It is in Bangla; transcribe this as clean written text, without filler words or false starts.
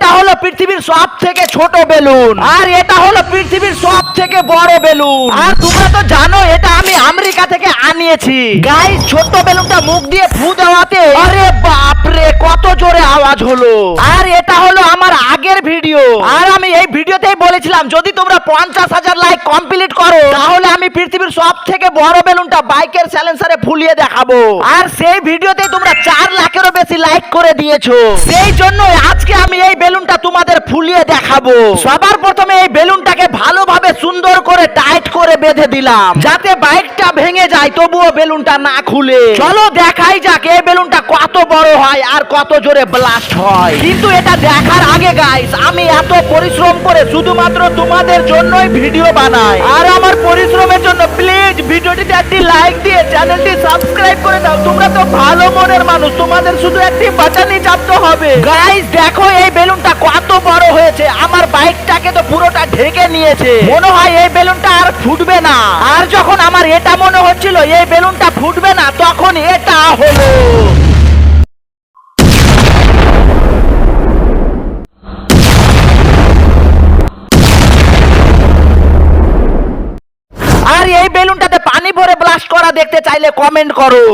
এটা হলো পৃথিবীর সব থেকে ছোট বেলুন, আর এটা হলো পৃথিবীর সব থেকে বড় বেলুন। আর তোমরা তো জানো এটা আমি আমেরিকা থেকে আনিয়েছি। গাইস, ছোট্ট বেলুনটা মুখ দিয়ে ফু দেওয়াতে আরে বাপরে কত জোরে আওয়াজ হলো। আর এটা হলো আমার আগের ভিডিও, আর আমি এই ভিডিওতেই বলেছিলাম যদি তোমরা 50,000 লাইক কমপ্লিট করো তাহলে আমি পৃথিবীর সব থেকে বড় বেলুনটা বাইকের সাইলেন্সারে ফুলিয়ে দেখাবো। আর সেই ভিডিওতে তোমরা 4 লাখেরও বেশি লাইক করে দিয়েছো, সেই জন্য আজকে আমি এই বেলুনটা তোমাদের ফুলিয়ে দেখাবো। সবার প্রথমে এই বেলুনটাকে ভালোভাবে সুন্দর করে টাইট করে বেঁধে দিলাম যাতে বাইকটা ভেঙে যায় তবুও বেলুনটা না খুলে। চলো দেখাই যাক এই বেলুনটা কত বড় হয় আর কত জোরে ব্লাস্ট হয়। কিন্তু এটা দেখার আগে গাইস, আমি এত পরিশ্রম করে শুধুমাত্র তোমাদের জন্যই ভিডিও বানাই, আর আমার পরিশ্রমের জন্য প্লিজ ভিডিওটিতে একটি লাইক দিয়ে চ্যানেলটি সাবস্ক্রাইব করে দাও। তোমরা তো ভালো মনের মানুষ, তোমাদের শুধু একটি বাটনই চাপতে হবে। গাইস দেখো এই বেলুনটা কত বড় হয়েছে, আমার বাইকটাকে তো পুরোটা ঢেকে নিয়েছে। মনে হয় এই বেলুনটা আর ফুটবে না। আর যখন আমার এটা মনে হচ্ছিল এই বেলুনটা ফুটবে না, তখন এটা হলো। আর এই বেলুনটাতে পানি ভরে ব্লাস্ট করা দেখতে চাইলে কমেন্ট করো।